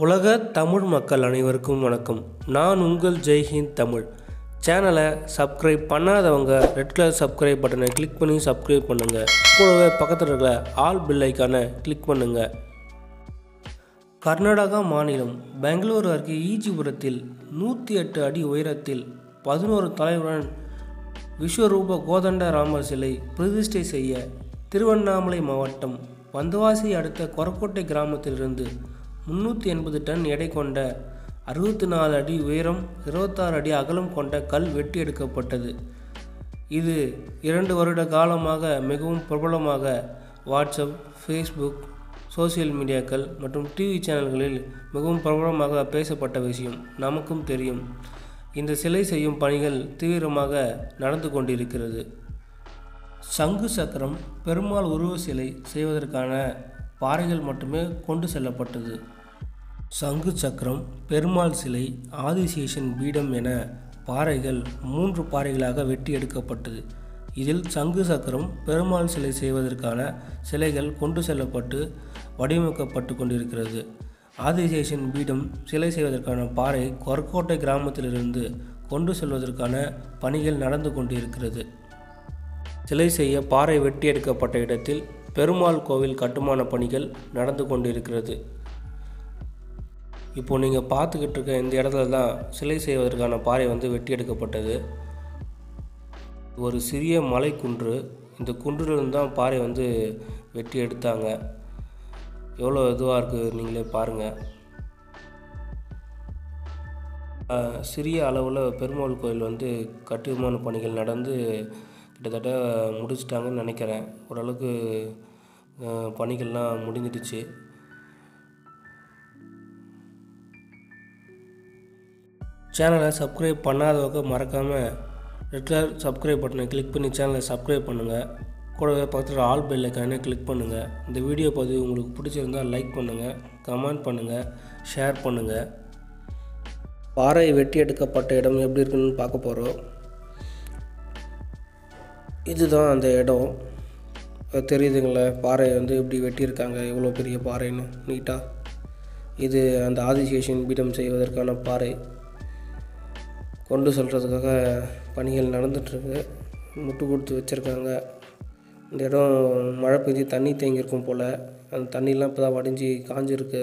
உலக தமிழ் மக்கள் அனைவருக்கும் வணக்கம். நான் உங்கள் ஜெய்ஹிந்த் தமிழ். சேனலை சப்ஸ்கிரைப் பண்ணாதவங்க ரெட் கலர் சப்ஸ்கிரைப் பட்டனை கிளிக் பண்ணி சப்ஸ்கிரைப் பண்ணுங்கள். கூடவே பக்கத்தில் இருக்கிற ஆல் பெல் ஐக்கானை கிளிக் பண்ணுங்கள். கர்நாடகா மாநிலம் பெங்களூரு அருகே ஈஜிபுரத்தில் 108 அடி உயரத்தில் 11 தலைவருடன் விஸ்வரூப கோதண்ட ராமர் சிலை பிரதிஷ்டை செய்ய திருவண்ணாமலை மாவட்டம் வந்தவாசி அடுத்த கொரக்கோட்டை கிராமத்திலிருந்து 380 டன் எடை கொண்ட 64 அடி உயரம் 26 அடி அகலம் கொண்ட கல் வெட்டி எடுக்கப்பட்டது. இது 2 வருட காலமாக மிகவும் பிரபலமாக வாட்ஸ்அப், ஃபேஸ்புக், சோசியல் மீடியாக்கள் மற்றும் டிவி சேனல்களில் மிகவும் பிரபலமாக பேசப்பட்ட விஷயம் நமக்கும் தெரியும். இந்த சிலை செய்யும் பணிகள் தீவிரமாக நடந்து கொண்டிருக்கிறது. சங்கு சக்கரம் பெருமாள் உருவ சிலை செய்வதற்கான பாறைகள் மட்டுமே கொண்டு செல்லப்பட்டது. சங்கு சக்கரம், பெருமாள் சிலை, ஆதிசேஷன் பீடம் என பாறைகள் 3 பாறைகளாக வெட்டி எடுக்கப்பட்டது. இதில் சங்கு சக்கரம், பெருமாள் சிலை செய்வதற்கான சிலைகள் கொண்டு செல்லப்பட்டு வடிவமைக்கப்பட்டு கொண்டிருக்கிறது. ஆதிசேஷன் பீடம் சிலை செய்வதற்கான பாறை கொரக்கோட்டை கிராமத்திலிருந்து கொண்டு செல்வதற்கான பணிகள் நடந்து கொண்டிருக்கிறது. சிலை செய்ய பாறை வெட்டி எடுக்கப்பட்ட இடத்தில் பெருமாள் கோவில் கட்டுமான பணிகள் நடந்து கொண்டிருக்கிறது. இப்போது நீங்கள் பார்த்துக்கிட்டு இருக்க இந்த இடத்துல தான் சிலை செய்வதற்கான பாறை வெட்டி எடுக்கப்பட்டது. ஒரு சிறிய மலை குன்று, இந்த குன்றிலிருந்து தான் பாறை வெட்டி எடுத்தாங்க. எவ்வளோ இதுவாக இருக்குது நீங்களே பாருங்கள். சிறிய அளவில் பெருமாள் கோயில் கட்டுமான பணிகள் நடந்து கிட்டத்தட்ட முடிச்சிட்டாங்கன்னு நினைக்கிறேன். ஓரளவுக்கு பணிகள்லாம் முடிஞ்சிடுச்சு. சேனலை சப்ஸ்கிரைப் பண்ணாதவங்க மறக்காமல் ரெட் கலர் சப்ஸ்கிரைப் பட்டனை கிளிக் பண்ணி சேனலை சப்ஸ்கிரைப் பண்ணுங்கள். கூடவே பக்கத்தில் ஆல் பெல் ஐக்கானை கிளிக் பண்ணுங்கள். இந்த வீடியோ பதிவு உங்களுக்கு பிடிச்சிருந்தால் லைக் பண்ணுங்கள், கமெண்ட் பண்ணுங்கள், ஷேர் பண்ணுங்கள். பாறை வெட்டி எடுக்கப்பட்ட இடம் எப்படி இருக்குன்னு பார்க்க போகிறோம். இதுதான் அந்த இடம். தெரியுதுங்களா, பாறை எப்படி வெட்டியிருக்காங்க, எவ்வளோ பெரிய பாறைன்னு நீட்டாக. இது அந்த ஆதிசேஷன் பீடம் செய்வதற்கான பாறை கொண்டு செல்றதுக்காக பணிகள் நடந்துகிட்ருக்கு. முட்டு கொடுத்து வச்சுருக்காங்க. இந்த இடம் மழை பெஞ்சு தண்ணி தேங்கியிருக்கும் போல். அந்த தண்ணிலாம் இப்போ தான் வடிஞ்சு காஞ்சிருக்கு.